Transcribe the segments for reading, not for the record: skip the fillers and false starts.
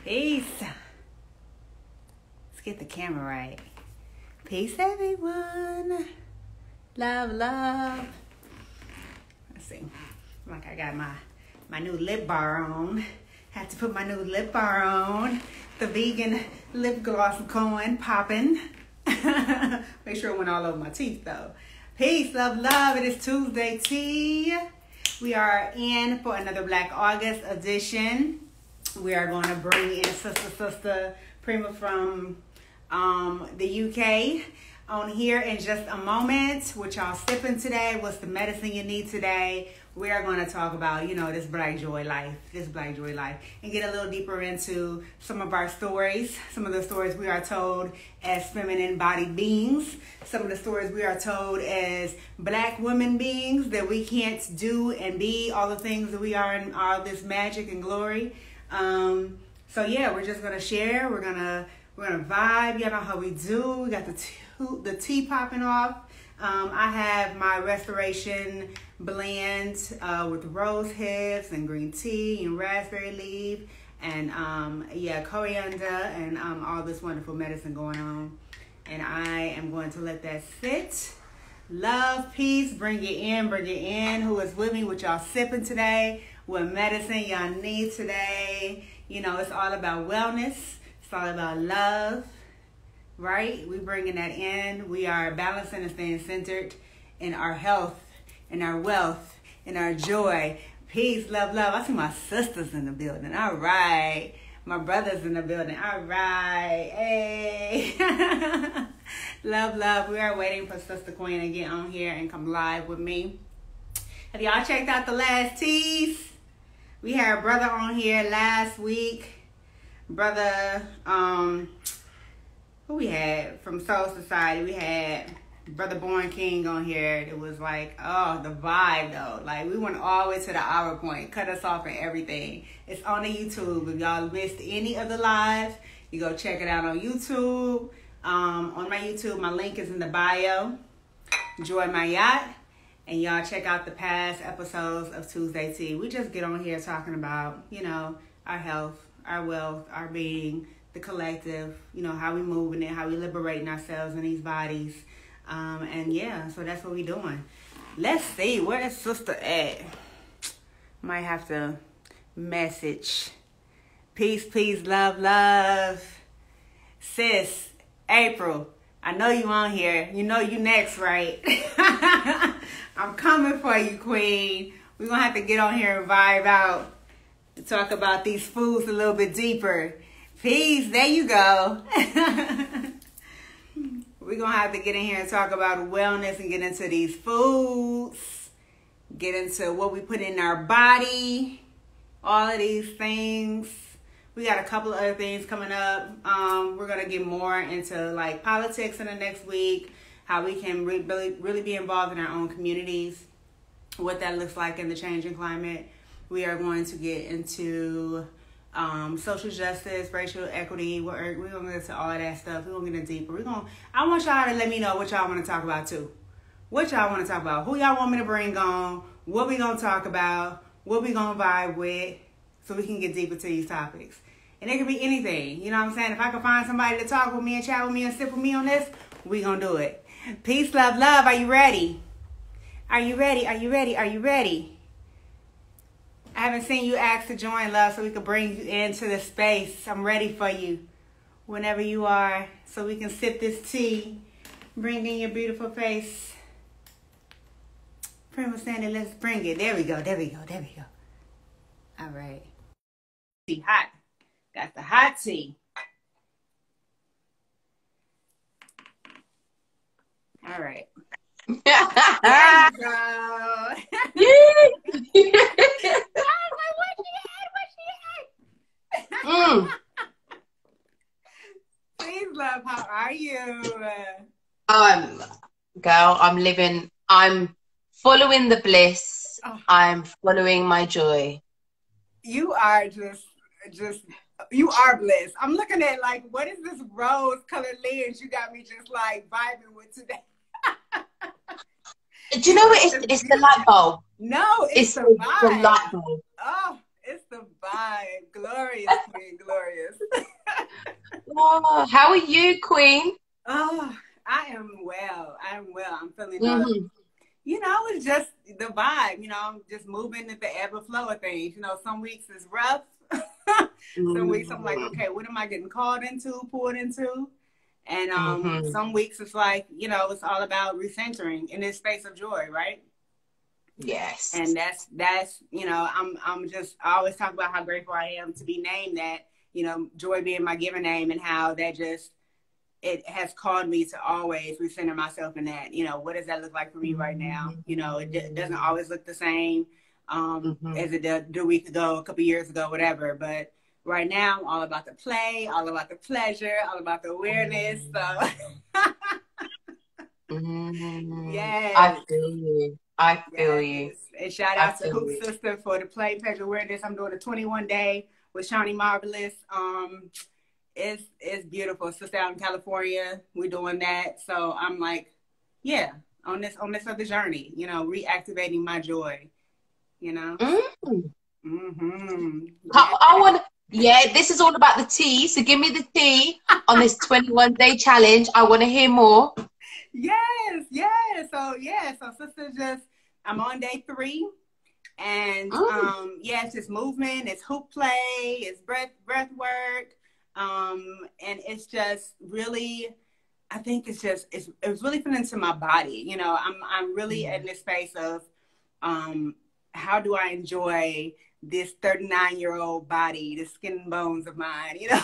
Peace. Let's get the camera right. Peace, everyone. Love, love. Let's see. Like I got my new lip bar on. Had to put my new lip bar on. The vegan lip gloss going, popping. Make sure it went all over my teeth though. Peace, love, love. It is Tuesday tea. We are in for another Black August edition. We are going to bring in sister Prema from the UK on here in just a moment. What y'all sipping today? What's the medicine you need today? We are going to talk about, this Black joy life, and get a little deeper into some of our stories, some of the stories we are told as feminine bodied beings, some of the stories we are told as Black women beings, that we can't do and be all the things that we are in all this magic and glory. So yeah, we're just gonna share. We're gonna vibe. You know how we do. We got the tea popping off. I have my restoration blend with rose hips and green tea and raspberry leaf and coriander and all this wonderful medicine going on. And I am going to let that sit. Love, peace, bring it in, Who is with me? What y'all sipping today? What medicine y'all need today? It's all about wellness. It's all about love, right? We bringing that in. We are balancing and staying centered in our health, in our wealth, in our joy. Peace, love, love. I see my sisters in the building. All right. My brothers in the building. All right. Hey. Love, love. We are waiting for Sister Queen to get on here and come live with me. Have y'all checked out the last teas? We had a brother on here last week. Brother, who we had from Soul Society? We had Brother Born King on here. It was like, oh, the vibe though. Like, we went all the way to the hour point, cut us off and everything. It's on the YouTube. If y'all missed any of the lives, you go check it out on YouTube. On my YouTube, my link is in the bio. JoyMaat. And y'all check out the past episodes of Tuesday Tea. We just get on here talking about, our health, our wealth, our being, the collective, how we moving it, how we liberating ourselves in these bodies. So that's what we doing. Let's see, where is sister at? Might have to message. Peace, peace, love, love. Sis, April, I know you on here. You know you next, right? I'm coming for you, Queen. We're going to have to get on here and vibe out and talk about these foods a little bit deeper. Peace. There you go. We're going to have to get in here and talk about wellness and get into these foods. Get into what we put in our body. All of these things. We got a couple of other things coming up. We're going to get more into like politics in the next week. How we can really be involved in our own communities. What that looks like in the changing climate. We are going to get into social justice, racial equity. We're going to get into all of that stuff. We're going to get in deeper. I want y'all to let me know what y'all want to talk about too. What y'all want to talk about. Who y'all want me to bring on. What we going to talk about. What we going to vibe with. So we can get deeper to these topics. And it could be anything. You know what I'm saying? If I can find somebody to talk with me and chat with me and sip with me on this, we going to do it. Peace, love, love. Are you ready? Are you ready? Are you ready? Are you ready? I haven't seen you ask to join, love, so we can bring you into the space. I'm ready for you whenever you are, so we can sip this tea. Bring in your beautiful face. Prema Sandy, let's bring it. There we go. There we go. There we go. All right. Tea hot. Got the hot tea. All right. There you go. I was like, what she had? Please, love, how are you? Girl, I'm living. I'm following the bliss. Oh. I'm following my joy. You are you are bliss. I'm looking at like, what is this rose colored lens you got me just like vibing with today? Do you know what? It's the light bulb. No, it's the light bulb. Oh, it's the vibe. Glorious, Queen, glorious. Oh, how are you, Queen? Oh, I am well. I'm well. I'm feeling Mm-hmm. you know, it's just the vibe, you know, I'm just moving at the ebb and flow of things. You know, some weeks is rough. Some weeks I'm like, okay, what am I getting called into, pulled into? And Mm-hmm. some weeks it's like, you know, it's all about recentering in this space of joy, right? And Yes. that's you know, I'm just, I always talk about how grateful I am to be named that, you know, joy being my given name, and how that just, it has called me to always recenter myself in that. You know, what does that look like for me right now? You know, it doesn't always look the same Mm-hmm. as it did a week ago, a couple years ago, whatever. But right now, I'm all about the play, all about the pleasure, all about the awareness. So, I yes. feel you. I feel you. Yes. And shout I out to feel Hoop you. Sister for the play, pleasure, awareness. I'm doing a 21-day with Shawnee Marvelous. It's beautiful. Sister out in California, we're doing that. So I'm like, yeah, on this other journey, you know, reactivating my joy, you know. Mm. Mm-hmm. Yeah. I want to, yeah, this is all about the tea. So give me the tea on this 21-day challenge. I want to hear more. Yes, yes. So yeah, so sister, just, I'm on day 3. And Mm. yeah, it's just movement, it's hoop play, it's breath work. And it's just really, I think it's just, it's really fitting into my body. You know, I'm really in this space of um how do I enjoy this 39-year-old body, the skin and bones of mine, you know?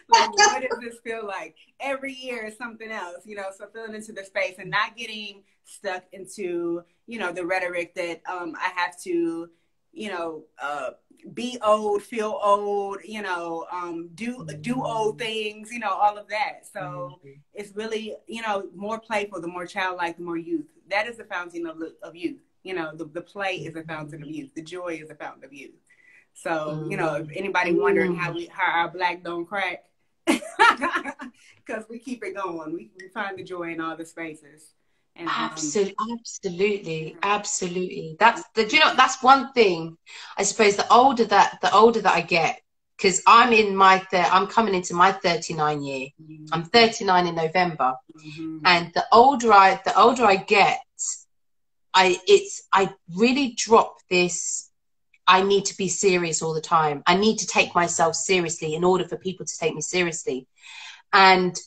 Like, what does this feel like? Every year is something else, you know, so feeling into the space and not getting stuck into, you know, the rhetoric that I have to, you know, be old, feel old, you know, do old things, you know, all of that. So it's really, you know, more playful, the more childlike, the more youth. That is the fountain of youth. You know, the play is a fountain of youth. The joy is a fountain of youth. So, you know, if anybody wondering how our black don't crack, because we keep it going. We find the joy in all the spaces. And Absolutely. That's the, do you know, that's one thing. I suppose the older that I get, because I'm coming into my 39 year. I'm 39 in November. And the older I get, I really drop this. I need to be serious all the time. I need to take myself seriously in order for people to take me seriously. And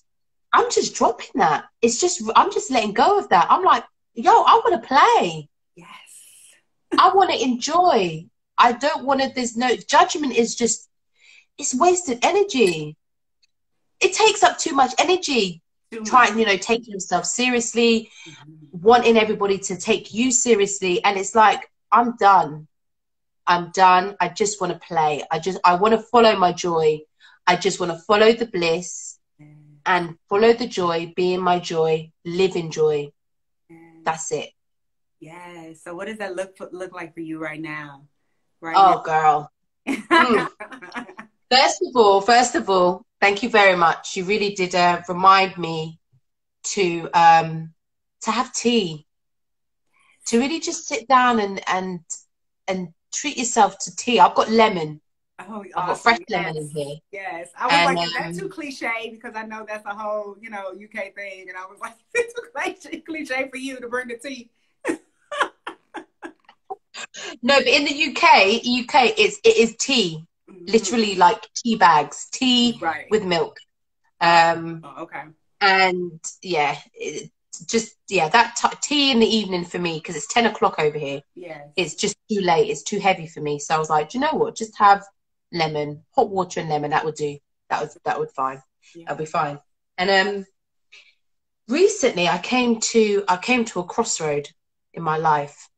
I'm just dropping that. I'm just letting go of that. I'm like, yo, I want to play. yes. I want to enjoy. I don't want to, there's no judgment, is just, it's wasted energy. It takes up too much energy. Too much. Trying, taking yourself seriously, wanting everybody to take you seriously. And it's like, I'm done. I just want to play. I want to follow my joy. I just want to follow the bliss and follow the joy, be in my joy, live in joy. That's it. Yeah. So what does that look like for you right now? Oh, girl. First of all, thank you very much. You really did remind me to have tea, to really just sit down and treat yourself to tea. I've got lemon. Oh, awesome. I've got fresh Yes. lemon in here. Yes. I was like, is that too cliche? Because I know that's a whole, UK thing. And I was like, it's too cliche for you to bring the tea. No, but in the UK, it is tea. Literally like tea bags, tea with milk. Okay. And yeah, that tea in the evening for me, because it's 10 o'clock over here. Yeah. It's just too late. It's too heavy for me. So I was like, do you know what? Just have lemon, hot water and lemon. That would do. That would fine. Yeah. That'll be fine. And recently I came to a crossroad in my life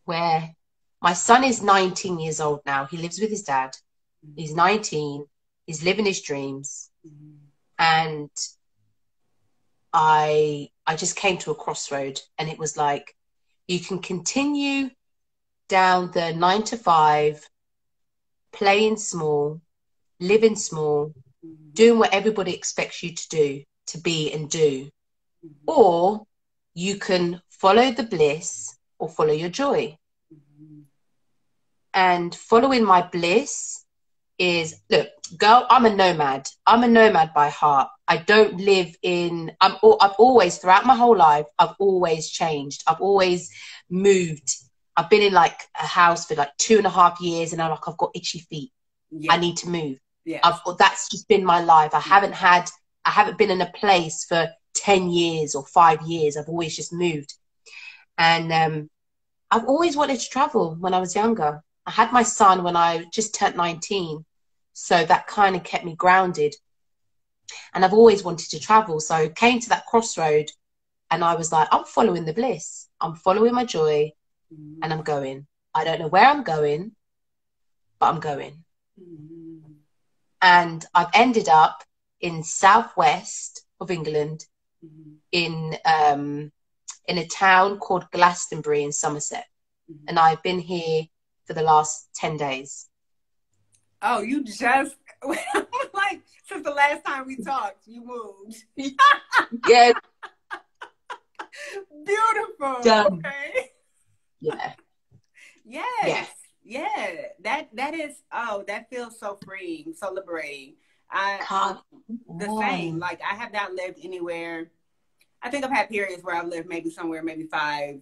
where my son is 19 years old now. He lives with his dad. He's 19. He's living his dreams. And I just came to a crossroad, and it was like, you can continue down the 9 to 5, playing small, living small, doing what everybody expects you to do, to be and do. Or you can follow the bliss or follow your joy. And following my bliss is, look, girl, I'm a nomad. I'm a nomad by heart. I don't live in, I've always, throughout my whole life, I've always changed. I've always moved. I've been in like a house for like 2.5 years and I'm like, I've got itchy feet. Yeah. I need to move. Yeah. That's just been my life. I haven't been in a place for 10 years or 5 years. I've always just moved. And I've always wanted to travel when I was younger. I had my son when I just turned 19. So that kind of kept me grounded. And I've always wanted to travel. So I came to that crossroad and I was like, I'm following the bliss. I'm following my joy and I'm going. I don't know where I'm going, but I'm going. And I've ended up in southwest of England in a town called Glastonbury in Somerset. And I've been here for the last 10 days. Oh, you just, like, since the last time we talked, you moved. Yeah. Beautiful. Done. Okay. Yeah. Yes. Yeah. That is, oh, that feels so freeing, so liberating. The same. Like, I have not lived anywhere. I think I've had periods where I've lived maybe somewhere, maybe 5,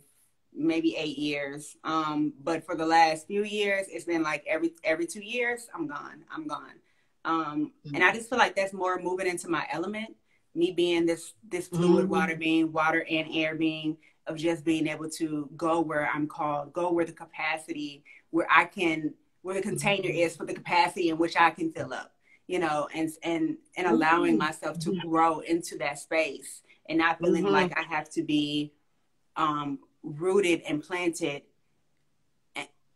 maybe 8 years. But for the last few years, it's been like every 2 years, I'm gone. And I just feel like that's more moving into my element. Me being this fluid water being, water and air being, of just being able to go where I'm called, go where the capacity, where the container is for the capacity in which I can fill up, you know, and allowing myself to grow into that space and not feeling like I have to be rooted and planted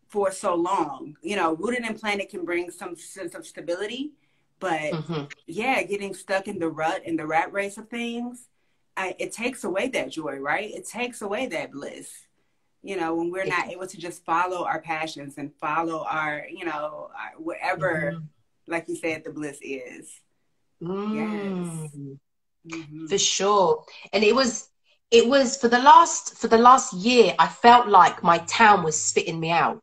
for so long. You know, rooted and planted can bring some sense of stability, but getting stuck in the rut and the rat race of things, it takes away that joy, right? It takes away that bliss. You know, when we're not able to just follow our passions and follow our, you know, whatever, like you said, the bliss is. Yes. For sure. And it was for the last year, I felt like my town was spitting me out.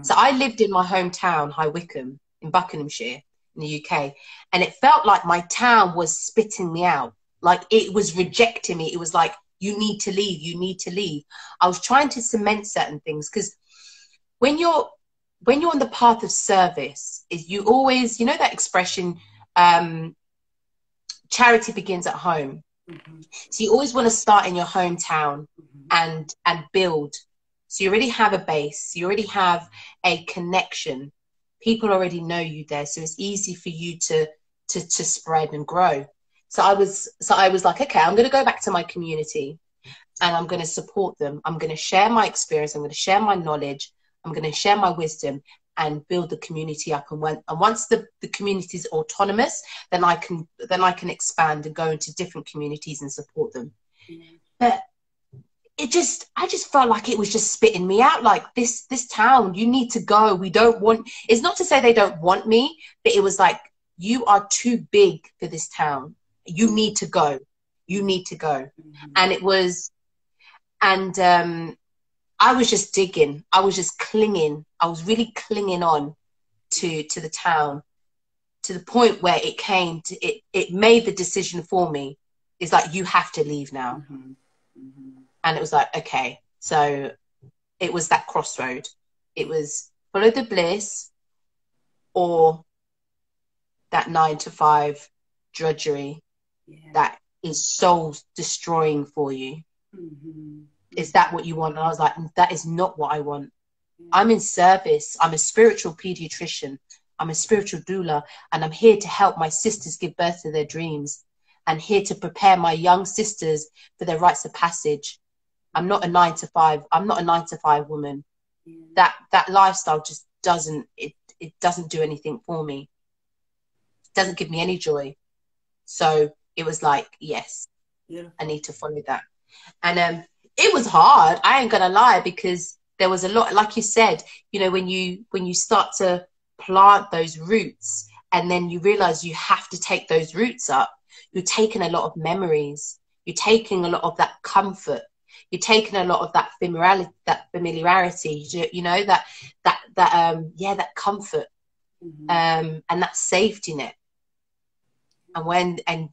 So I lived in my hometown, High Wycombe, in Buckinghamshire, in the UK, and it felt like my town was spitting me out. Like it was rejecting me. It was like, you need to leave. You need to leave. I was trying to cement certain things because when you're on the path of service, you always, you know that expression, charity begins at home. So you always want to start in your hometown and build. So you already have a base. You already have a connection. People already know you there. So it's easy for you to spread and grow. So I was like, okay, I'm going to go back to my community and I'm going to support them. I'm going to share my experience. I'm going to share my knowledge. I'm going to share my wisdom and build the community up. And once the community is autonomous, then I can expand and go into different communities and support them. But I just felt like it was just spitting me out. Like this town, you need to go. We don't want, it's not to say they don't want me, but it was like, you are too big for this town. You need to go. You need to go. And it was, and I was just digging. I was just clinging. I was really clinging on to the town, to the point where it came to it made the decision for me. It's like, you have to leave now. And it was like, okay. So it was that crossroad. It was follow the bliss or that 9-to-5 drudgery that is soul destroying for you. Is that what you want? And I was like, that is not what I want. I'm in service. I'm a spiritual pediatrician. I'm a spiritual doula, and I'm here to help my sisters give birth to their dreams and here to prepare my young sisters for their rites of passage. I'm not a 9-to-5. I'm not a 9-to-5 woman. That lifestyle just doesn't do anything for me. It doesn't give me any joy. So it was like, yes, I need to follow that. And it was hard. I ain't gonna lie, because there was a lot, like you said, you know, when you start to plant those roots and then you realize you have to take those roots up, you're taking a lot of memories. You're taking a lot of that comfort. You're taking a lot of that familiarity, you know, that comfort, and that safety net. And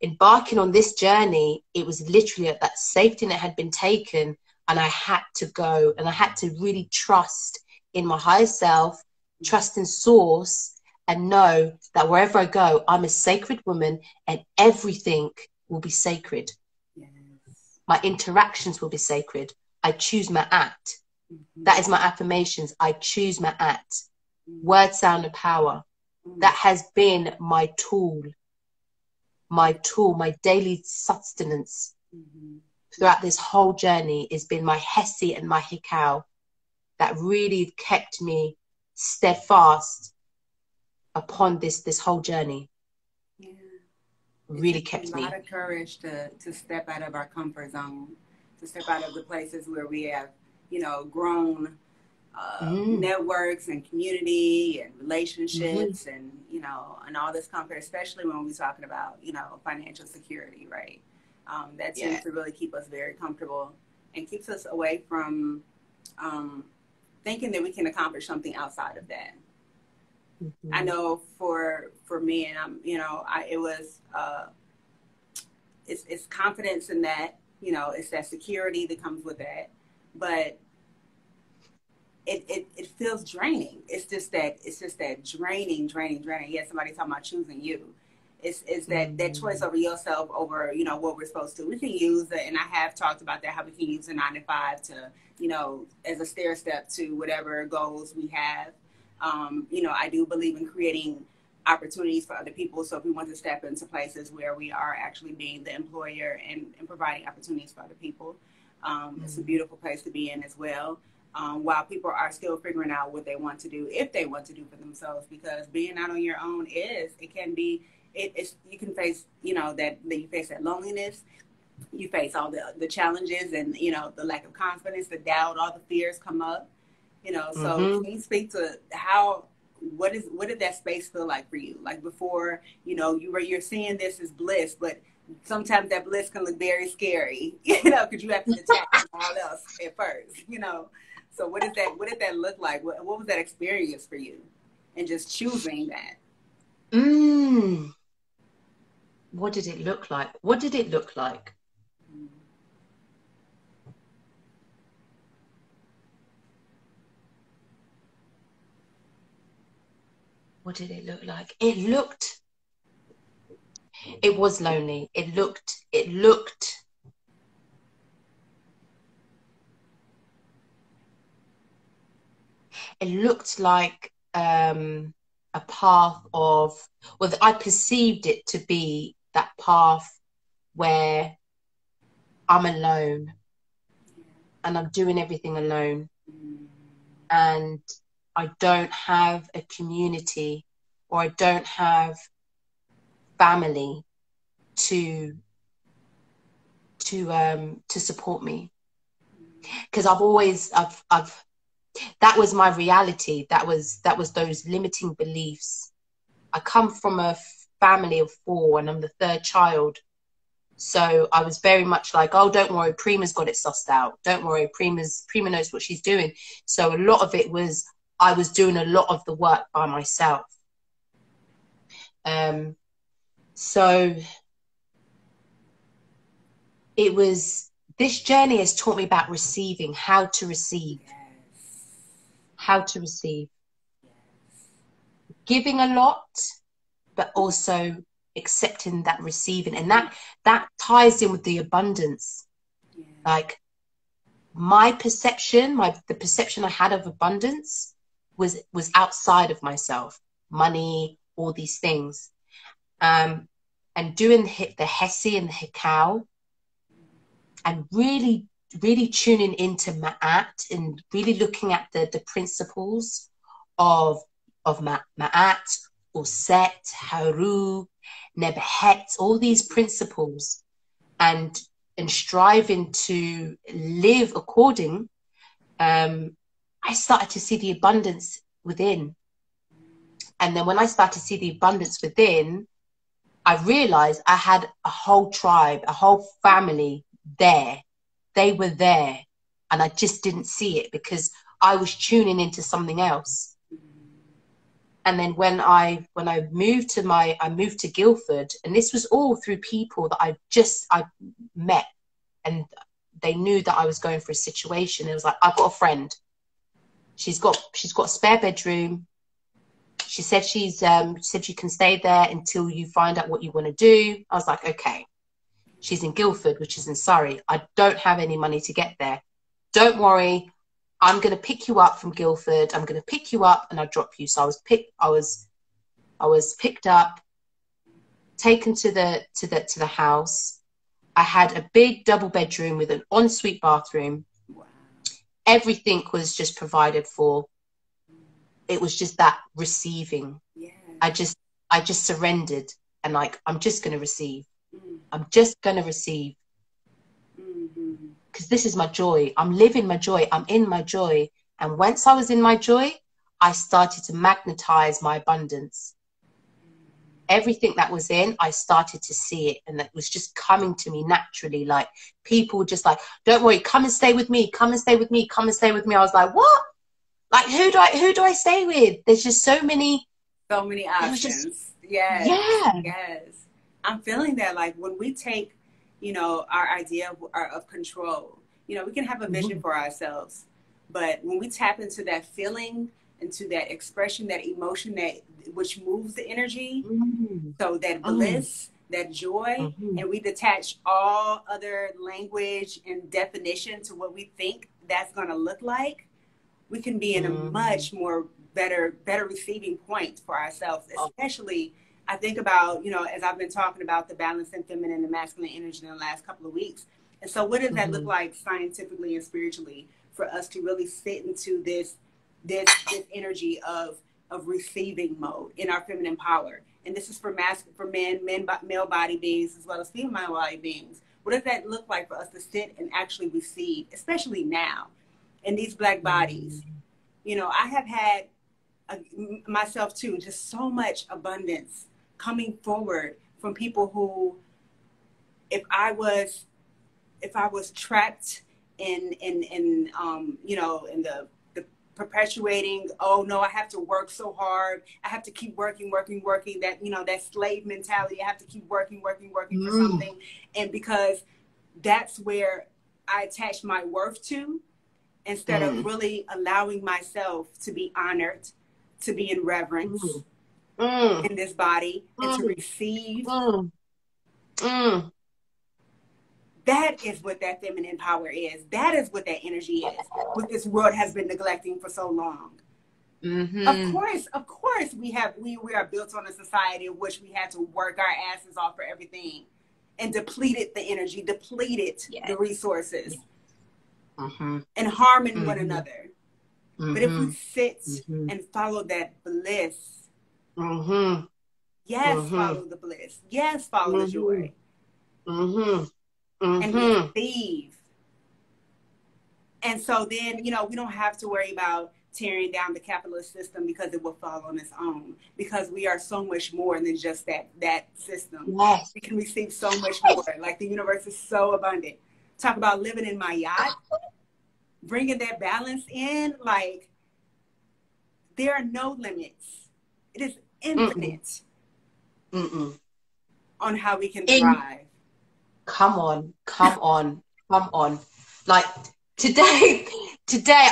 embarking on this journey, it was literally that safety net had been taken, and I had to go, and I had to really trust in my higher self, trust in source, and know that wherever I go, I'm a sacred woman, and everything will be sacred. Yes. My interactions will be sacred. I choose my act. That is my affirmations. I choose my act. Word, sound, and power. That has been my tool, my daily sustenance throughout this whole journey. Has been my Hesse and my Hikau that really kept me steadfast upon this whole journey. Yeah. Really kept me. A lot of courage to step out of our comfort zone, to step out of the places where we have, you know, grown networks and community and relationships and, you know, and all this comfort, especially when we're talking about, you know, financial security, right? That tends to really keep us very comfortable and keeps us away from thinking that we can accomplish something outside of that. I know for me, and I'm, you know, it's confidence in that, you know, it's that security that comes with that, but it feels draining. It's just that draining. Yeah, somebody talking about choosing you. It's that choice over yourself, over, you know, what we're supposed to. We can use it, and I have talked about that, how we can use a 9 to 5 to, you know, as a stair step to whatever goals we have. You know, I do believe in creating opportunities for other people. So if we want to step into places where we are actually being the employer and providing opportunities for other people, it's a beautiful place to be in as well. While people are still figuring out what they want to do, if they want to do for themselves, because being out on your own you can face, you know, that you face that loneliness, you face all the challenges and, you know, the lack of confidence, the doubt, all the fears come up, you know. So can you speak to what did that space feel like for you? Like before, you know, you're seeing this as bliss, but sometimes that bliss can look very scary, you know, because you have to detach from all else at first, you know. So what did that look like? What was that experience for you? And just choosing that. What did it look like? What did it look like? What did it look like? It was lonely. It looked like a path of, well, I perceived it to be that path where I'm alone and I'm doing everything alone, and I don't have a community, or I don't have family to support me, because I've that was my reality. That was those limiting beliefs. I come from a family of 4 and I'm the 3rd child. So I was very much like, oh, don't worry, Prema's got it sussed out. Don't worry, Prema knows what she's doing. So a lot of it was, I was doing a lot of the work by myself. So it was, this journey has taught me about receiving, how to receive. How to receive. Giving a lot, but also accepting that receiving. And that ties in with the abundance. Like my perception, the perception I had of abundance was outside of myself. Money, all these things. And doing the Hesse and the Hikau, and really tuning into Ma'at and really looking at the principles of Ma'at, or Set, Haru, Nebehet, all these principles, and striving to live according, I started to see the abundance within. And then when I started to see the abundance within, I realized I had a whole tribe, a whole family there they were there, and I just didn't see it because I was tuning into something else. And then when I moved to Guildford, and this was all through people that I met, and they knew that I was going through a situation. It was like, I've got a friend. She's got a spare bedroom. She said she can stay there until you find out what you want to do. I was like, okay. She's in Guildford, which is in Surrey. I don't have any money to get there. Don't worry. I'm going to pick you up from Guildford. I'm going to pick you up and I'll drop you. So I was picked up, taken to the house. I had a big double bedroom with an ensuite bathroom. Wow. Everything was just provided for. It was just that receiving. Yeah. I just surrendered, and like, I'm just going to receive. I'm just going to receive. Because this is my joy. I'm living my joy. I'm in my joy. And once I was in my joy, I started to magnetize my abundance. Everything that was in, I started to see it. And it was just coming to me naturally. Like, people were just like, don't worry, come and stay with me. Come and stay with me. Come and stay with me. I was like, what? Like, who do I stay with? There's just so many options. Yes. Yeah. Yes. I'm feeling that, like, when we take, you know, our idea of control, you know, we can have a vision for ourselves, but when we tap into that feeling, into that expression, that emotion, which moves the energy, so that bliss, that joy, and we detach all other language and definition to what we think that's going to look like, we can be in a much more better receiving point for ourselves. Especially, I think about, you know, as I've been talking about the balance in feminine and masculine energy in the last couple of weeks. And so what does that look like scientifically and spiritually for us to really sit into this energy of receiving mode in our feminine power? And this is for male body beings as well as female body beings. What does that look like for us to sit and actually receive, especially now in these Black bodies? You know, I have had myself too, just so much abundance coming forward from people who, if I was trapped in you know, in the perpetuating, oh no, I have to work so hard, I have to keep working, that, you know, that slave mentality, I have to keep working for something. And because that's where I attach my worth to, instead of really allowing myself to be honored, to be in reverence in this body, and to receive. That is what that feminine power is. That is what that energy is, what this world has been neglecting for so long. Of course, we are built on a society in which we had to work our asses off for everything, and depleted the energy, depleted the resources, and harming one another. But if we sit and follow that bliss, yes, follow the bliss, yes, follow the joy, and receive. And so then, you know, we don't have to worry about tearing down the capitalist system because it will fall on its own, because we are so much more than just that system. Yes. We can receive so much more. Like, the universe is so abundant. Talk about living in my yacht, bringing that balance in. Like, there are no limits. It is infinite on how we can thrive. Come on. Like, today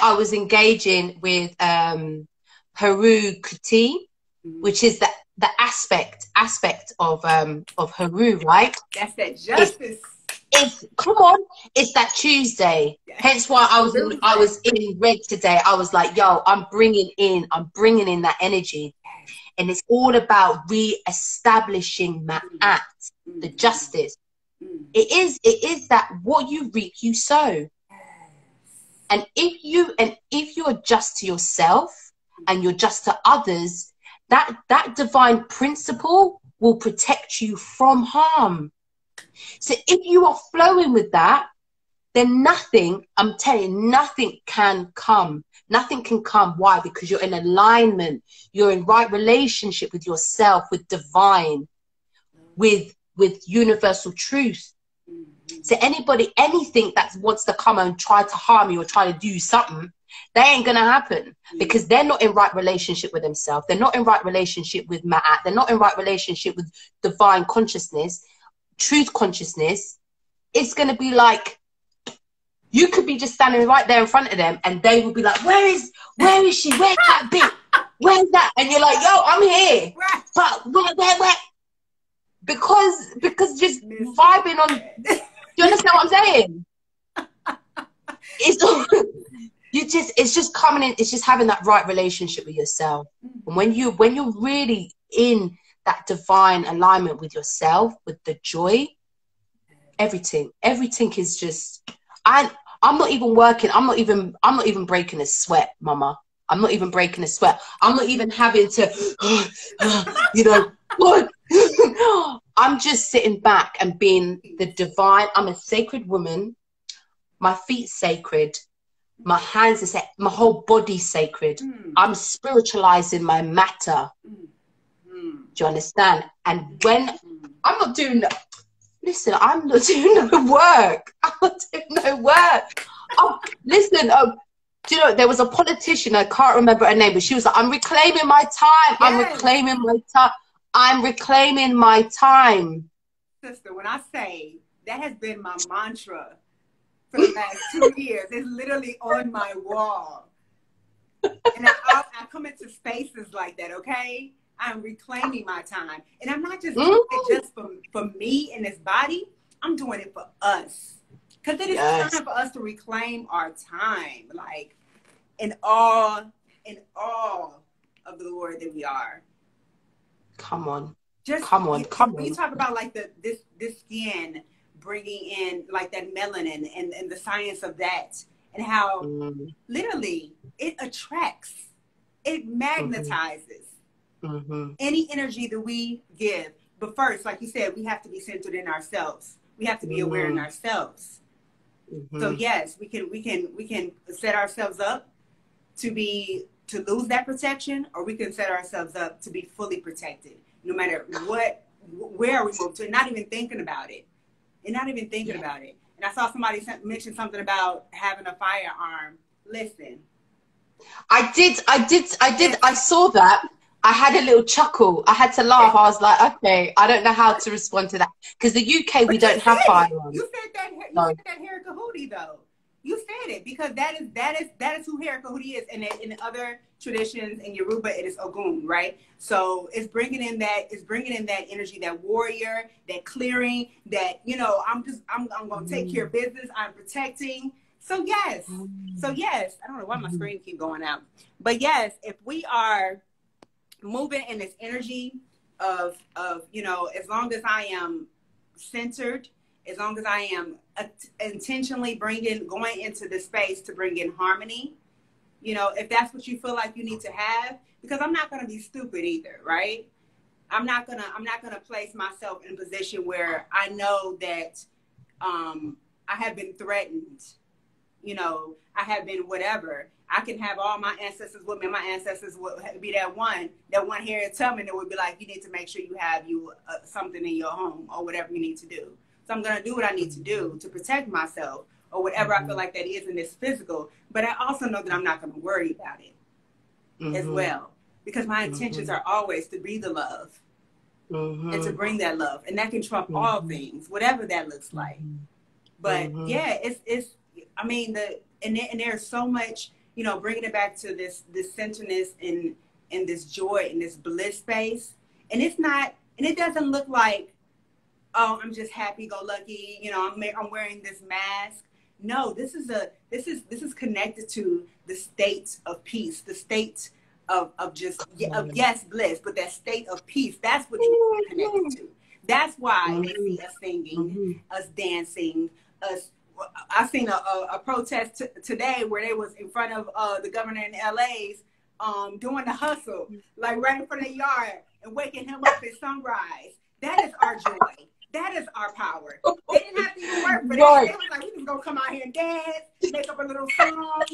I was engaging with Haru Kuti, which is the aspect of Haru, right? That's that justice. It's that Tuesday. Yes. Hence why I was in red today. I was like, yo, I'm bringing in that energy. And it's all about re-establishing Ma'at, the justice. It is that what you reap, you sow. And if you are just to yourself and you're just to others, that divine principle will protect you from harm. So if you are flowing with that, then nothing, I'm telling you, nothing can come. Nothing can come. Why? Because you're in alignment. You're in right relationship with yourself, with divine, with universal truth. So anybody, anything that wants to come and try to harm you or try to do something, they ain't gonna happen, because they're not in right relationship with themselves. They're not in right relationship with Ma'at. They're not in right relationship with divine consciousness, truth consciousness. It's gonna be like, you could be just standing right there in front of them, and they will be like, where is she? Where's that bitch? Where's that? And you're like, yo, I'm here. But where? Because just vibing on. Do you understand what I'm saying? It's just coming in. It's just having that right relationship with yourself. And when you're really in that divine alignment with yourself, with the joy, everything is just. I'm not even working. I'm not even breaking a sweat, mama. I'm not even breaking a sweat. I'm not even having to, you know, what? I'm just sitting back and being the divine. I'm a sacred woman. My feet sacred. My hands are sacred. My whole body's sacred. I'm spiritualizing my matter. Do you understand? And when I'm not doing, listen, I'm not doing no work. I'm not doing no work. Oh, listen, do you know, there was a politician, I can't remember her name, but she was like, I'm reclaiming my time. Yes. I'm reclaiming my time. I'm reclaiming my time. Sister, when I say that has been my mantra for the last 2 years, it's literally on my wall. And I come into spaces like that, okay? I'm reclaiming my time. And I'm not just doing it just for me and this body. I'm doing it for us. Because it is time for us to reclaim our time. Like, in all of the Lord that we are. Come on. Come on. When you talk about like this skin bringing in like that melanin and the science of that, and how literally it attracts, it magnetizes any energy that we give. But first, like you said, we have to be centered in ourselves. We have to be aware in ourselves. So yes, we can set ourselves up to lose that protection, or we can set ourselves up to be fully protected, no matter where we move to, and not even thinking about it. And I saw somebody mention something about having a firearm. Listen. I did. I saw that. I had a little chuckle. I had to laugh. I was like, okay, I don't know how to respond to that. Because the UK, we don't have firearms. You said that Herika Hootie, though. You said it, because that is who Herika Hootie is. And in other traditions, in Yoruba, it is Ogun, right? So it's bringing in that energy, that warrior, that clearing, that, you know, I'm going to take care of business. I'm protecting. So yes. I don't know why my screen keep going out. But yes, if we are moving in this energy of, you know, as long as I am centered, as long as I am intentionally going into the space to bring in harmony, you know, if that's what you feel like you need to have, because I'm not going to be stupid either, right? I'm not going to place myself in a position where I know that I have been threatened, you know, I have been whatever. I can have all my ancestors with me. My ancestors would be that one here tell me that would be like, you need to make sure you have something in your home, or whatever you need to do. So I'm going to do what I need to do to protect myself, or whatever I feel like that is in this physical. But I also know that I'm not going to worry about it as well, because my intentions are always to be the love and to bring that love. And that can trump all things, whatever that looks like. But yeah, it's I mean, and there's so much, you know, bringing it back to this centeredness and this joy and this bliss space. And it's not, and it doesn't look like, oh, I'm just happy-go-lucky, you know, I'm wearing this mask. No, this is connected to the state of peace, the state of yes, bliss, but that state of peace. That's what you're connected to. That's why they see us singing, us dancing, us. I seen a protest today where they was in front of the governor in LA's doing the hustle, like right in front of the yard, and waking him up at sunrise. That is our joy. That is our power. They didn't have to even work for that. They was like, we just gonna come out here and dance, make up a little song,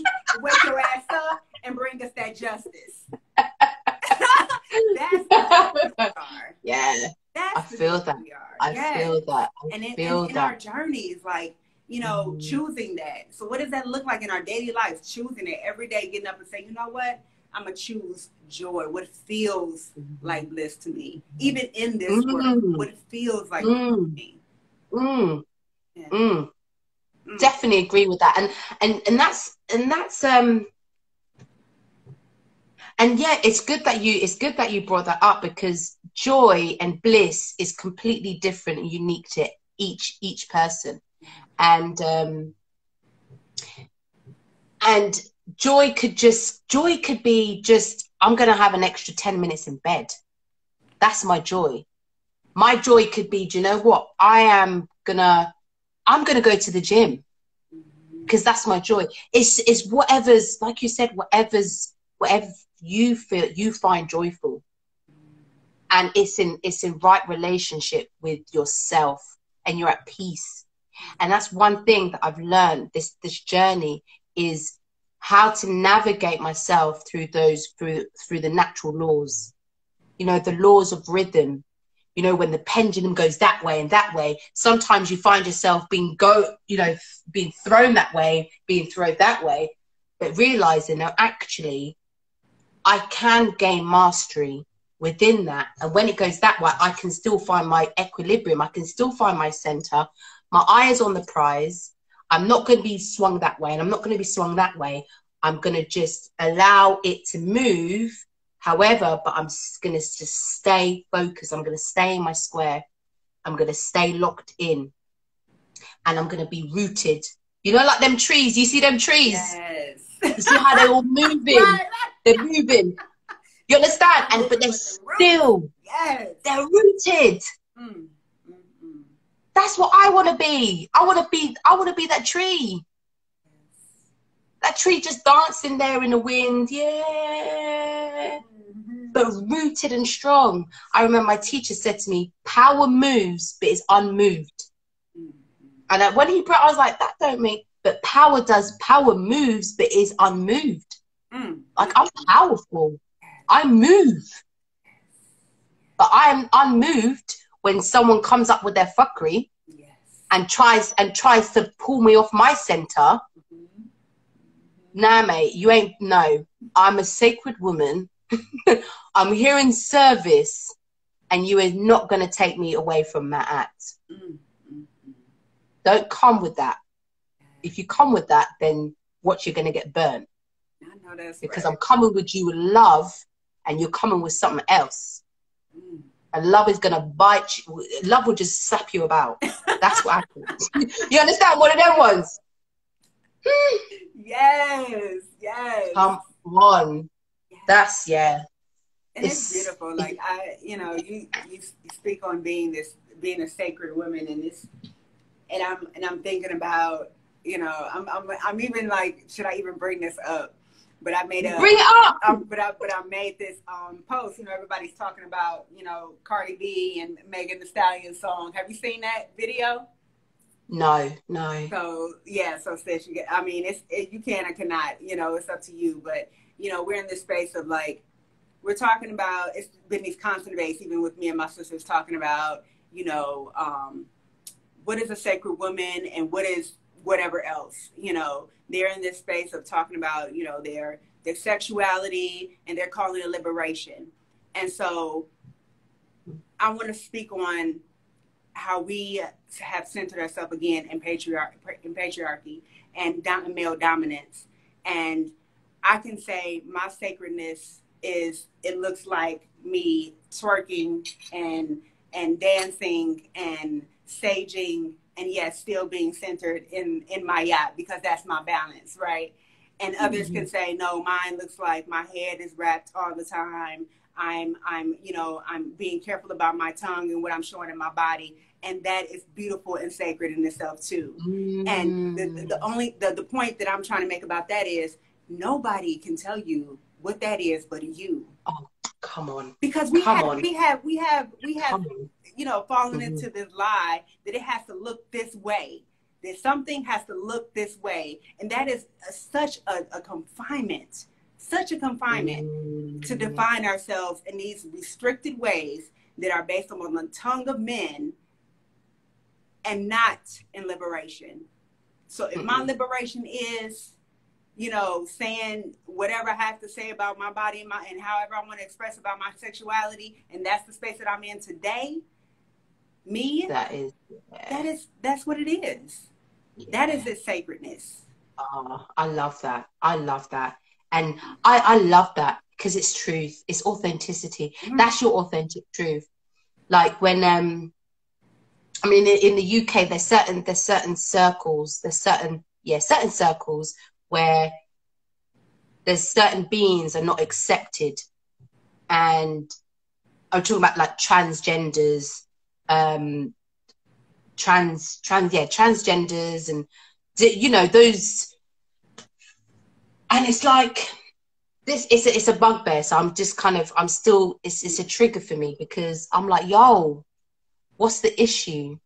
wake your ass up, and bring us that justice. That's what we are. Yeah. I That's the feel joy that. we are. I Yes. feel that. I And feel in that. our journeys, like, you know, Mm, choosing that. So what does that look like in our daily lives? Choosing it every day, getting up and saying, you know what? I'm going to choose joy. What feels mm, like bliss to me. Even in this world, mm, what it feels like bliss mm, to me. mm, Yeah. mm. Mm. Definitely agree with that. And that's and yeah, it's good that you brought that up, because joy and bliss is completely different and unique to each person. And and joy could be just, I'm gonna have an extra 10 minutes in bed. That's my joy. My joy could be, do you know what? I'm gonna go to the gym, because that's my joy. It's whatever's, like you said, whatever you feel you find joyful, and it's in right relationship with yourself, and you're at peace. And that's one thing that I've learned this journey, is how to navigate myself through through the natural laws, the laws of rhythm. When the pendulum goes that way and that way, sometimes you find yourself being thrown that way, being thrown that way, but realizing that actually I can gain mastery within that. And when it goes that way, I can still find my equilibrium. I can still find my center. My eye is on the prize. I'm not going to be swung that way, and I'm not going to be swung that way. I'm going to just allow it to move. However, but I'm going to just stay focused. I'm going to stay in my square. I'm going to stay locked in, and I'm going to be rooted. Like them trees. You see them trees? Yes. You see how they're all moving? Right. They're moving. You understand? But they're still, yes, they're rooted. mm, mm, mm. That's what I want to be. I want to be that tree. That tree just dancing there in the wind. Yeah. But rooted and strong. I remember my teacher said to me, power moves, but is unmoved. And when he brought, I was like, that don't make, but power moves, but is unmoved. Like, I'm powerful. I move. But I am unmoved when someone comes up with their fuckery, and tries to pull me off my center. Nah, mate, you ain't. No, I'm a sacred woman. I'm here in service, and you are not going to take me away from that act. Don't come with that. If you come with that, then what, you're going to get burnt. I know that's because right. I'm coming with you with love, and you're coming with something else. And love is going to bite you. Love will just slap you about. That's what happens. You understand? One of them ones. Yes, yes. Come on. That's, yeah. And it's beautiful. Like, you speak on being a sacred woman, and I'm thinking about, I'm even like, should I even bring this up? But I made bring it up. But I made this post. Everybody's talking about Cardi B and Megan Thee Stallion song. Have you seen that video? No. So yeah, so sis, you can or cannot. It's up to you. But we're in this space of like, we're talking about. It's been these constant debates, even with me and my sisters, talking about what is a sacred woman and what is whatever else. They're in this space of talking about their sexuality, and they're calling it liberation. And so I want to speak on how we have centered ourselves again in patriarchy and male dominance. And I can say my sacredness is, it looks like me twerking and dancing and saging, and yet still being centered in my yacht, because that's my balance, right? And others can say, no, mine looks like my head is wrapped all the time. I'm being careful about my tongue and what I'm showing in my body. And that is beautiful and sacred in itself too. And the point that I'm trying to make about that is, nobody can tell you what that is but you. Oh, come on. Because we have fallen into this lie that it has to look this way, that something has to look this way. And that is such a confinement to define ourselves in these restricted ways that are based on the tongue of men and not in liberation. So if my liberation is, you know, saying whatever I have to say about my body and however I want to express about my sexuality, and that's the space that I'm in today, that's what it is. Yeah. That is its sacredness. Oh, I love that. I love that. And I love that because it's truth. It's authenticity. That's your authentic truth. Like when, I mean, in the UK, there's certain circles, certain circles where there's certain beings are not accepted. And I'm talking about like transgenders, transgenders, and you know, those, and it's like this, it's a bugbear. So I'm just kind of, it's a trigger for me because I'm like, yo, what's the issue?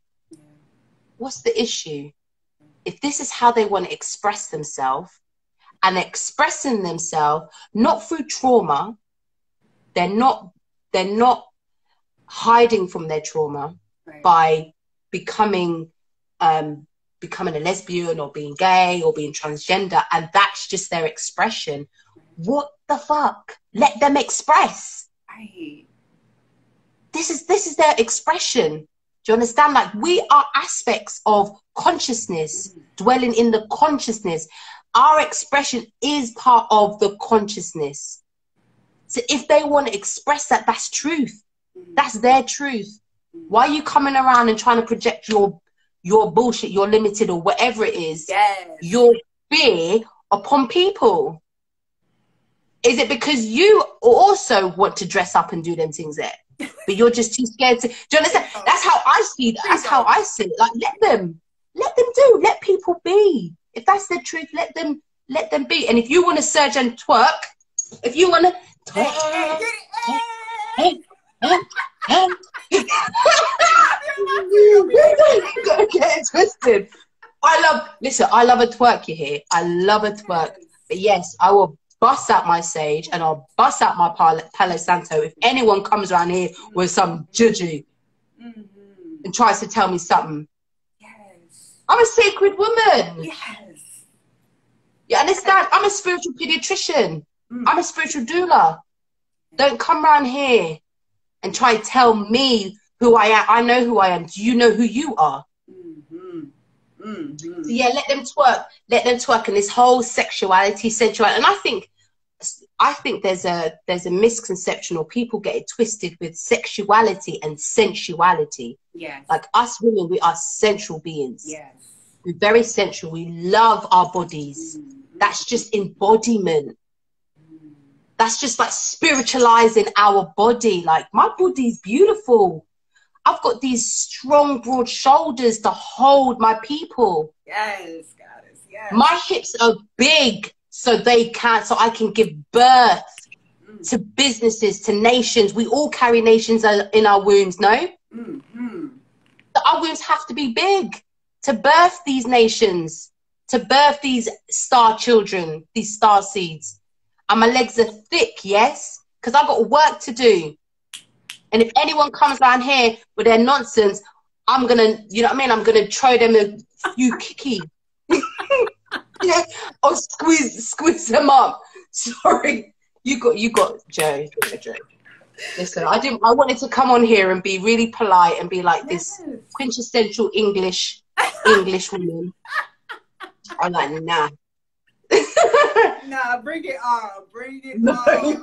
What's the issue? If this is how they want to express themselves, and expressing themselves not through trauma, they're not hiding from their trauma by becoming a lesbian or being gay or being transgender, and that's just their expression. What the fuck? Let them express. This is their expression. Do you understand? Like, we are aspects of consciousness, dwelling in the consciousness. Our expression is part of the consciousness. So if they want to express that, that's truth. That's their truth. Why are you coming around and trying to project your bullshit, your limited or whatever it is, your fear upon people? Is it because you also want to dress up and do them things there, but you're just too scared to? Do you understand? That's how I see that. That's how I see it. Like, let them do. Let people be. If that's the truth, let them be. And if you want to surge and twerk, if you want to twerk, get it twisted. I love a twerk, you hear? I love a twerk. But yes, I will bust out my sage and I'll bust out my Palo Santo if anyone comes around here with some juju and tries to tell me something. Yes. I'm a sacred woman. Yes. You understand? I'm a spiritual pediatrician. I'm a spiritual doula. Don't come around here and try to tell me who I am. I know who I am. Do you know who you are? So yeah, let them twerk. And this whole sexuality, sensuality. And I think there's a misconception, or people get it twisted with sexuality and sensuality. Yes. Like, us women, we are sensual beings. Yes. We're very sensual. We love our bodies. That's just embodiment. That's just like spiritualizing our body. Like, my body's beautiful. I've got these strong, broad shoulders to hold my people. Yes, goddess. Yes. My hips are big so I can give birth to businesses, to nations. We all carry nations in our wombs, no? So our wombs have to be big to birth these nations, to birth these star children, these star seeds. And my legs are thick, yes? Because I've got work to do. And if anyone comes around here with their nonsense, I'm going to, you know what I mean? I'm going to throw them a few kiki. Yeah, or squeeze them up. Sorry. You got Joe. Listen, I wanted to come on here and be really polite and be like this quintessential English woman. I'm like, nah. Nah, bring it on. Bring it on.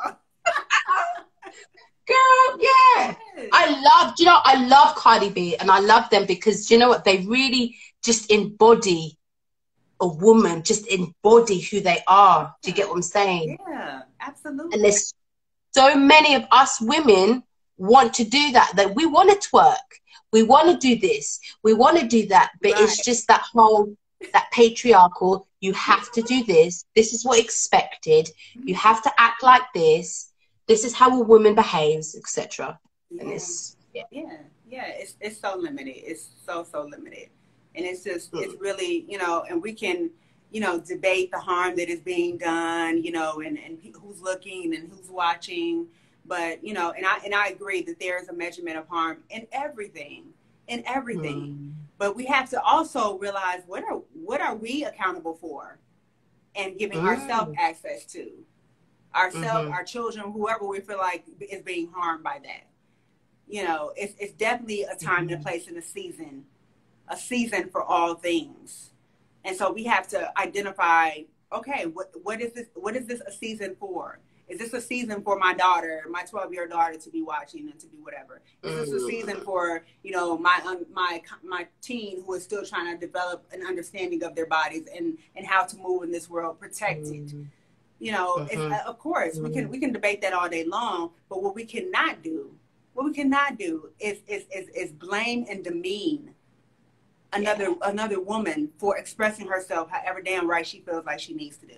Girl, yeah. I love Cardi B, and I love them because, you know what, they really just embody a woman, just embody who they are. Do you get what I'm saying? Yeah, absolutely. And there's so many of us women want to do that we want to twerk, we want to do this, we want to do that, but it's just that patriarchal, you have to do this is what expected, you have to act like this is how a woman behaves, etc. And it's it's so limited. It's so limited. And it's just, it's really, you know, and we can, you know, debate the harm that is being done, you know, and who's looking and who's watching. But, you know, and I agree that there is a measurement of harm in everything, in everything. But we have to also realize what are we accountable for, and giving ourselves access to ourselves, our children, whoever we feel like is being harmed by that. You know, it's definitely a time and a place and a season for all things. And so we have to identify, okay, what is this a season for? Is this a season for my daughter, my 12-year daughter, to be watching and to be whatever? Is this a season for, you know, my teen who is still trying to develop an understanding of their bodies and how to move in this world protected? You know, of course we can debate that all day long, but what we cannot do is blame and demean another woman for expressing herself however damn right she feels like she needs to do.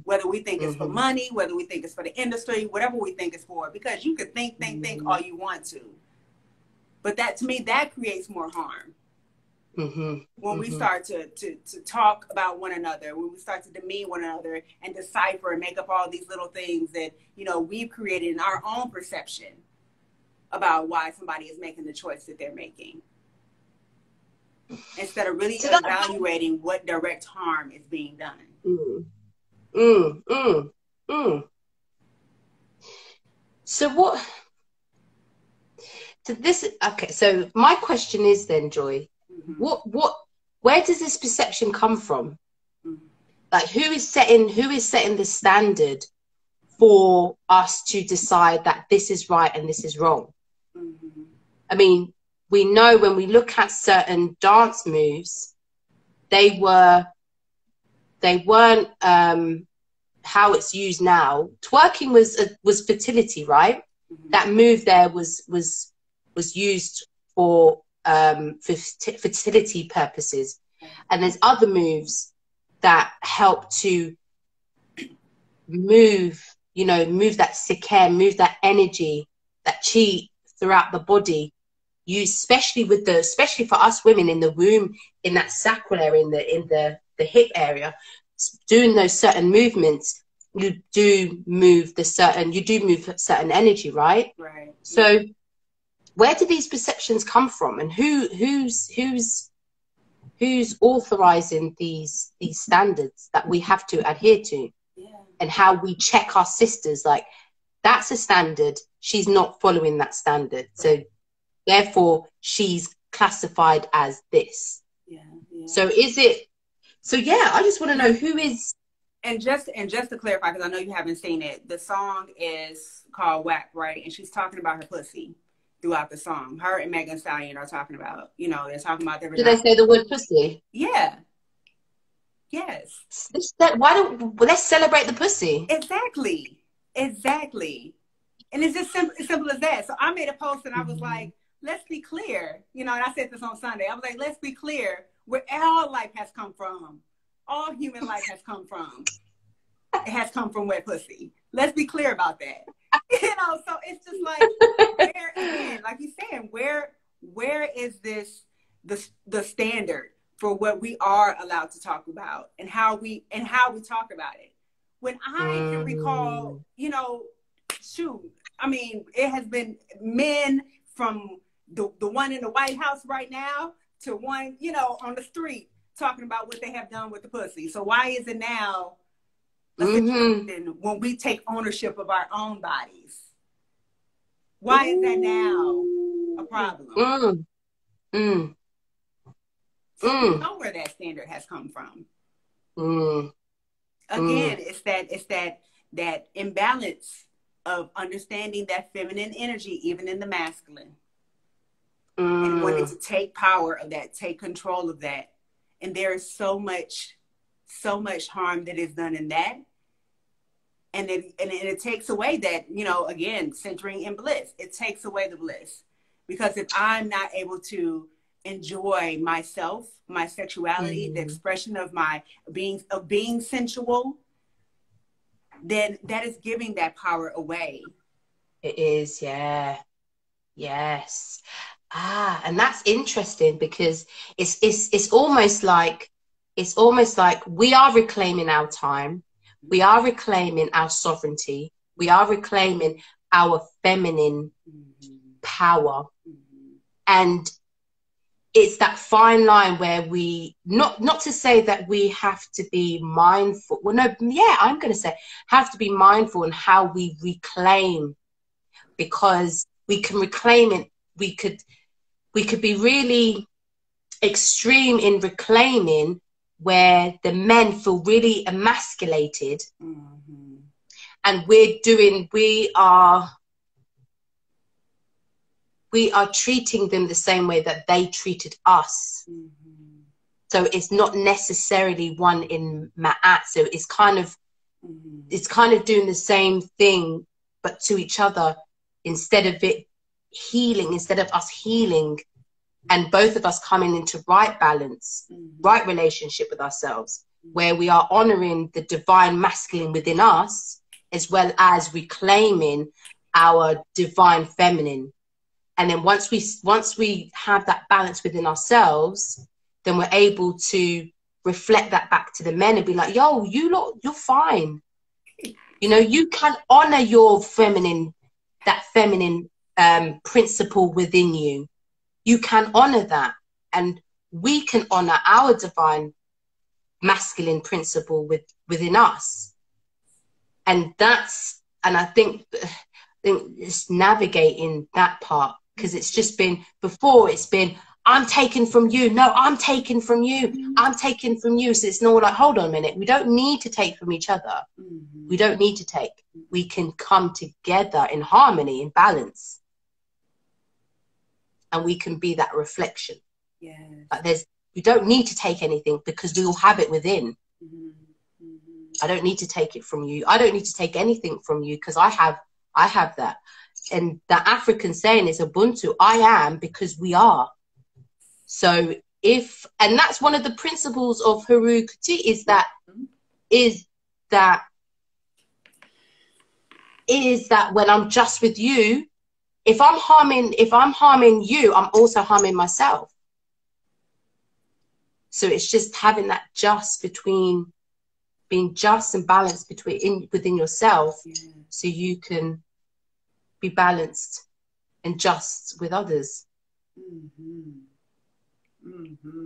Whether we think it's for money, whether we think it's for the industry, whatever we think it's for, because you could think all you want to, but that, to me, that creates more harm. When we start to talk about one another, when we start to demean one another and decipher and make up all these little things that, you know, we've created in our own perception about why somebody is making the choice that they're making, instead of really evaluating what direct harm is being done. So what? So this, okay. So my question is then, Joy, where does this perception come from? Like, who is setting the standard for us to decide that this is right and this is wrong? I mean, we know when we look at certain dance moves, they weren't how it's used now. Twerking was fertility, right? That move there was used for fertility purposes, and there's other moves that help to move that sikher, move that energy, that chi throughout the body. Especially for us women in the womb, in that sacral area, in the hip area, doing those certain movements, you do move certain energy, right? Right. So where do these perceptions come from, and who's authorizing these standards that we have to adhere to? And how we check our sisters, like, that's a standard, she's not following that standard, so therefore she's classified as this. So I just want to know who is. And just to clarify, because I know you haven't seen it, the song is called WAP, right? And she's talking about her pussy throughout the song. Her and Megan Thee Stallion are talking about, you know, they're talking about their vagina. Do they say the word pussy? Yeah. Yes. Let's celebrate the pussy. Exactly. And it's just simple as that. So I made a post and I was like, let's be clear, you know, and I said this on Sunday. I was like, let's be clear, where all life has come from, all human life has come from. It has come from wet pussy. Let's be clear about that. You know, so it's just like, where, again, like you're saying, where is this the standard for what we are allowed to talk about and how we talk about it? When I can recall, you know, shoot, I mean, it has been men from the one in the White House right now to one, you know, on the street talking about what they have done with the pussy. So why is it now a situation when we take ownership of our own bodies? Why is that now a problem? So we know where that standard has come from. Again, it's that imbalance of understanding that feminine energy, even in the masculine, and wanting to take power of that, take control of that. And there is so much harm that is done in that. And it takes away that, you know, again, centering in bliss. It takes away the bliss. Because if I'm not able to enjoy myself, my sexuality, the expression of my being sensual, then that is giving that power away. It is, yeah. Yes. And that's interesting, because it's almost like we are reclaiming our time, we are reclaiming our sovereignty, we are reclaiming, our feminine power. And it's that fine line where we, not to say that we have to be mindful. Well, no, yeah, I'm going to say have to be mindful in how we reclaim, because we can reclaim it. We could be really extreme in reclaiming, where the men feel really emasculated, and we are treating them the same way that they treated us. So it's not necessarily one in Ma'at. So it's kind of doing the same thing, but to each other, instead of us healing, and both of us coming into right balance, right relationship with ourselves, where we are honoring the divine masculine within us, as well as reclaiming our divine feminine. And then once we have that balance within ourselves, then we're able to reflect that back to the men and be like, yo, you're fine. You know, you can honor your feminine, that feminine principle within you. You can honor that. And we can honor our divine masculine principle within us. And I think it's navigating that part. Because it's just been, before it's been, I'm taken from you. No, I'm taken from you. I'm taken from you. So it's not like, hold on a minute. We don't need to take from each other. We don't need to take. We can come together in harmony, in balance. And we can be that reflection. Like we don't need to take anything, because we all have it within. I don't need to take it from you. I don't need to take anything from you, because I have that. And the African saying is Ubuntu, I am because we are. So and that's one of the principles of Haru Kuti, is that when I'm just with you, if I'm harming you, I'm also harming myself. So it's just having that being just and balanced within yourself, so you can be balanced and just with others.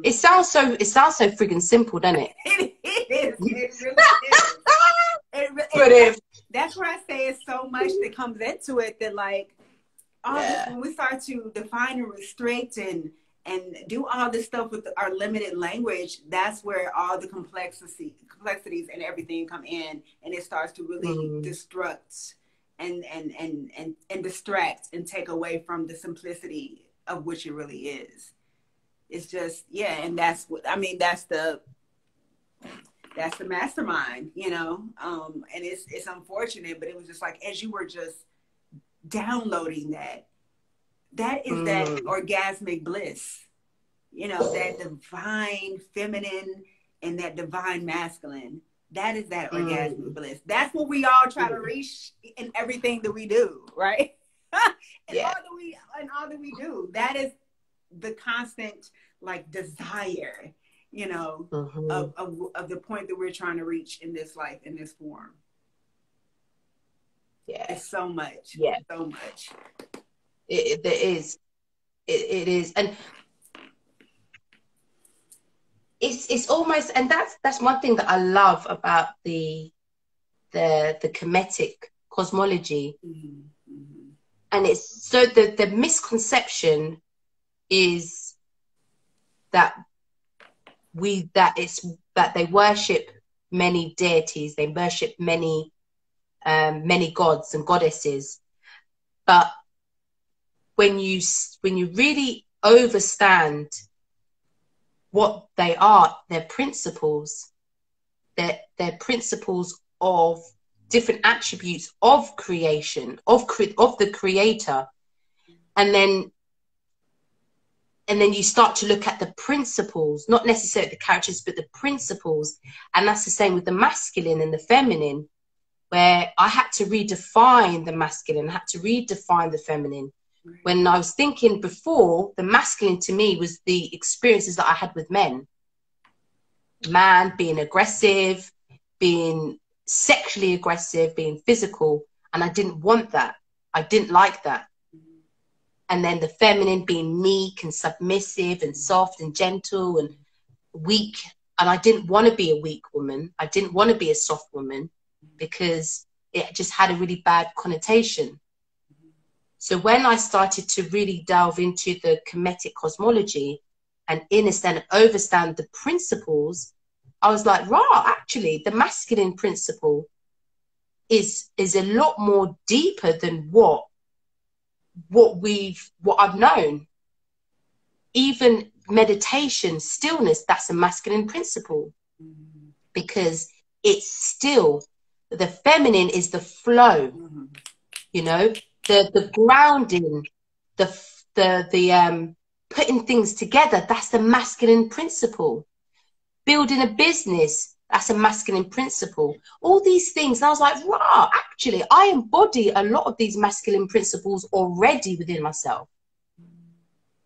It sounds so friggin' simple, doesn't it? It is. It really is. That's why I say it's so much that comes into it, that like when we start to define and restrict and do all this stuff with our limited language, that's where all the complexities and everything come in, and it starts to really destruct and distract and take away from the simplicity of which it really is. It's just, and that's what I mean. That's the mastermind, you know. And it's unfortunate, but it was just like, as you were just downloading that is that orgasmic bliss, you know, that divine feminine and that divine masculine. That is that orgasmic bliss. That's what we all try to reach in everything that we do, right? And all that we do. That is the constant, like, desire, you know, of the point that we're trying to reach in this life, in this form. It's so much. So much. It is. It is. And it's almost, and that's one thing that I love about the Kemetic cosmology. And it's so the misconception is that they worship many deities, they worship many gods and goddesses, but when you really understand what they are, their principles, their principles of different attributes of creation, of the creator, and then you start to look at the principles, not necessarily the characters, but the principles. And that's the same with the masculine and the feminine, where I had to redefine the masculine, I had to redefine the feminine. When I was thinking before, the masculine to me was the experiences that I had with men. Man being aggressive, being sexually aggressive, being physical, and I didn't want that. I didn't like that. And then the feminine being meek and submissive and soft and gentle and weak. And I didn't want to be a weak woman. I didn't want to be a soft woman because it just had a really bad connotation. So when I started to really delve into the Kemetic cosmology and understand and overstand the principles, I was like, rah, actually, the masculine principle is a lot more deeper than what I've known. Even meditation, stillness, that's a masculine principle, because it's still, the feminine is the flow, you know, the grounding, the putting things together, that's the masculine principle. Building a business, that's a masculine principle. All these things. And I was like, wow, actually, I embody a lot of these masculine principles already within myself.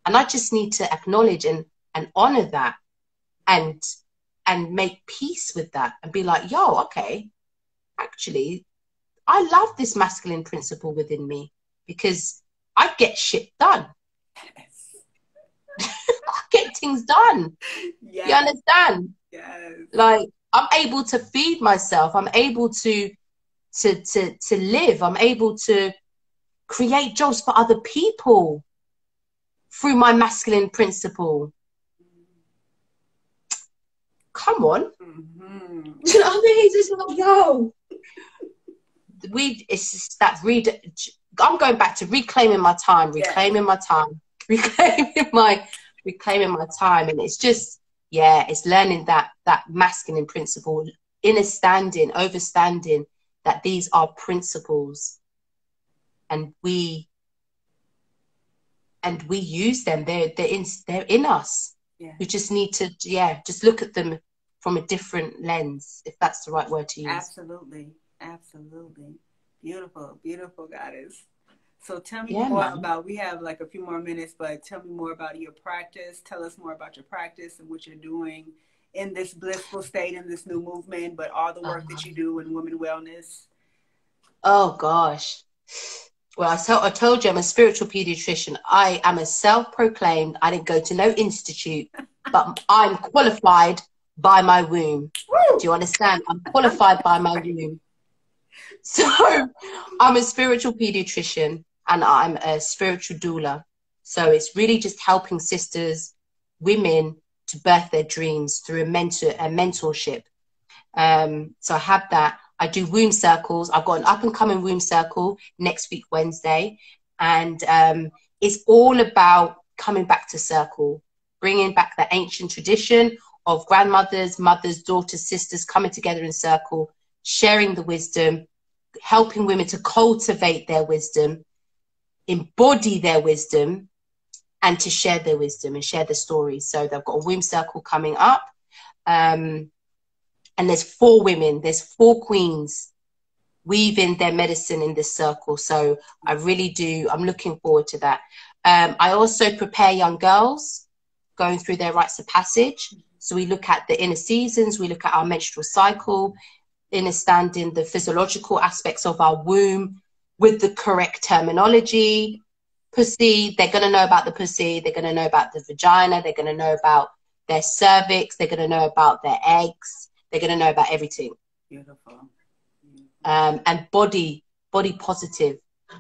And I just need to acknowledge and honor that and make peace with that and be like, yo, okay, actually, I love this masculine principle within me because I get shit done. I get things done. Yes. You understand? Yes. Like, I'm able to feed myself. I'm able to live. I'm able to create jobs for other people through my masculine principle. Come on. Mm-hmm. Do you know what I mean? It's just like, yo. It's just that I'm going back to reclaiming my time, reclaiming my time. And it's just, yeah, it's learning that masculine principle, overstanding that these are principles, and we use them. They're in us. Yeah. We just need to, just look at them from a different lens, if that's the right word to use. Absolutely. Beautiful, beautiful, goddess. So tell me more about, we have like a few more minutes, but tell me more about your practice. Tell us more about your practice and what you're doing in this blissful state, in this new movement, but all the work that you do in women wellness. Oh, gosh. Well, I told you I'm a spiritual pediatrician. I am a self-proclaimed, I didn't go to no institute, but I'm qualified by my womb. Woo! Do you understand? I'm qualified by my womb. So I'm a spiritual pediatrician and I'm a spiritual doula. So it's really just helping sisters, women, to birth their dreams through a mentorship. So I have that. I do womb circles. I've got an up and coming womb circle next week, Wednesday. And it's all about coming back to circle, bringing back the ancient tradition of grandmothers, mothers, daughters, sisters coming together in circle, sharing the wisdom, helping women to cultivate their wisdom, embody their wisdom, and to share their wisdom and share the stories. So they've got a womb circle coming up. And there's 4 women, there's 4 queens weaving their medicine in this circle. So I really do, I'm looking forward to that. I also prepare young girls going through their rites of passage. So we look at the inner seasons, we look at our menstrual cycle, understanding the physiological aspects of our womb with the correct terminology. Pussy, they're going to know about the pussy, they're going to know about the vagina, they're going to know about their cervix, they're going to know about their eggs, they're going to know about everything. Beautiful. And body positive,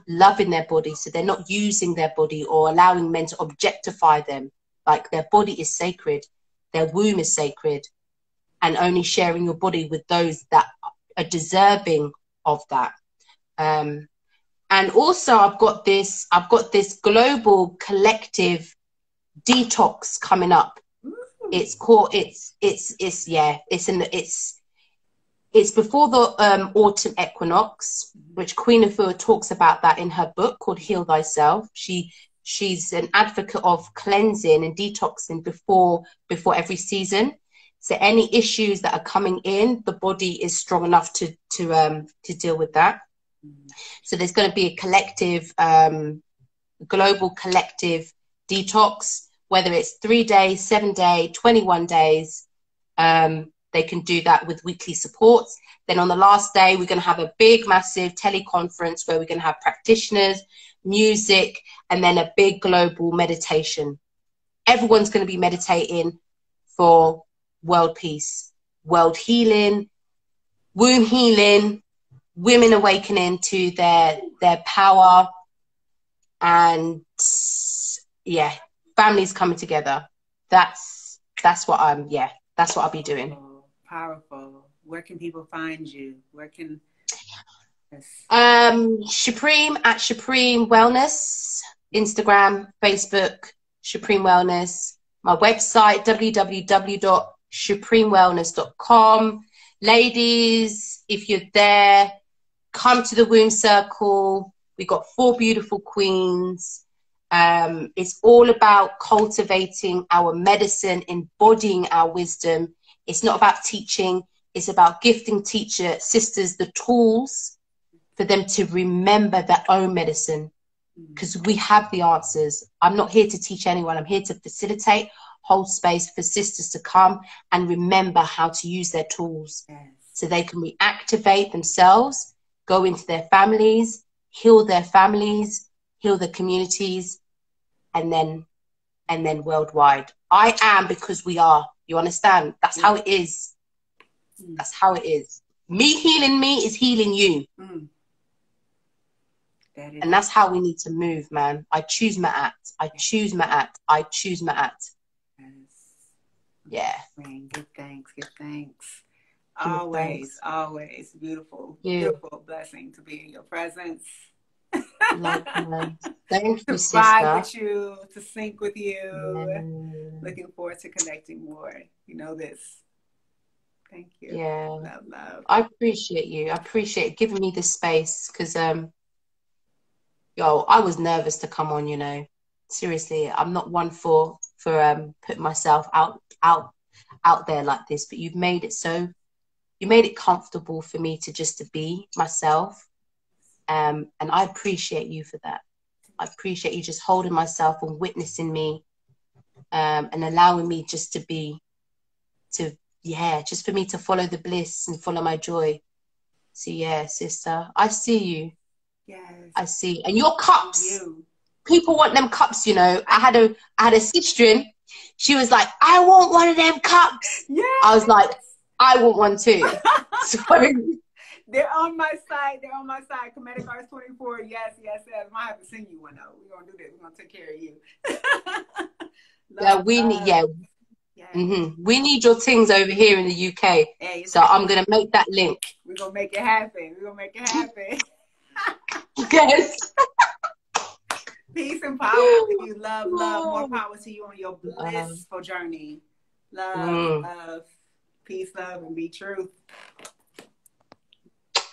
loving their body, so they're not using their body or allowing men to objectify them. Like, their body is sacred, their womb is sacred, and only sharing your body with those that are deserving of that. And also I've got this global collective detox coming up. It's called, it's before the autumn equinox, which Queen Afua talks about that in her book called Heal Thyself. She's an advocate of cleansing and detoxing before every season. So any issues that are coming in, the body is strong enough to deal with that. So there's going to be a collective, global collective detox, whether it's 3 days, 7 days, 21 days. they can do that with weekly supports. Then on the last day, we're going to have a big, massive teleconference where we're going to have practitioners, music, and then a big global meditation. Everyone's going to be meditating for world peace, world healing, womb healing, women awakening to their power, and yeah, families coming together. That's what that's what I'll be doing. Powerful. Where can people find you? Where can Supreme at Supreme Wellness, Instagram, Facebook, Supreme Wellness. My website, www.supremewellness.com. Ladies, if you're there, come to the womb circle. We got 4 beautiful queens. It's all about cultivating our medicine, embodying our wisdom. It's not about teaching. It's about gifting sisters the tools for them to remember their own medicine, because we have the answers. I'm not here to teach anyone. I'm here to facilitate, hold space for sisters to come and remember how to use their tools, so they can reactivate themselves, go into their families, heal their families, heal the communities, and then worldwide. I am because we are. You understand? That's how it is. That's how it is. Me healing me is healing you. And that's how we need to move, man. I choose Maat. I choose Maat. I choose Maat. Yeah. Give thanks. Give thanks. Always, always beautiful, beautiful blessing to be in your presence. Thank you, to sister. vibe with you, to sync with you. Looking forward to connecting more. You know this. Thank you. Yeah. Love. I appreciate you. I appreciate giving me this space, because I was nervous to come on, you know. Seriously, I'm not one for putting myself out there like this, but you made it comfortable for me to be myself. And I appreciate you for that. I appreciate you just holding myself and witnessing me, and allowing me just for me to follow the bliss and follow my joy. So yeah, sister, I see you. Yes. I see. And your cups, people want them cups, you know. I had a sister, she was like, I want one of them cups. Yes. I was like, I want one too. So, they're on my site. Comedic Arts 24. Yes. I might have to send you one though. We're gonna do this. We're gonna take care of you. We need your things over here in the UK. Hey, so I'm gonna make that link. We're gonna make it happen. Yes. Peace and power to you. Love. More power to you on your blissful journey. Love. Peace, love, and be truth.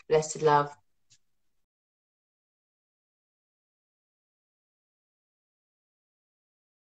Blessed love.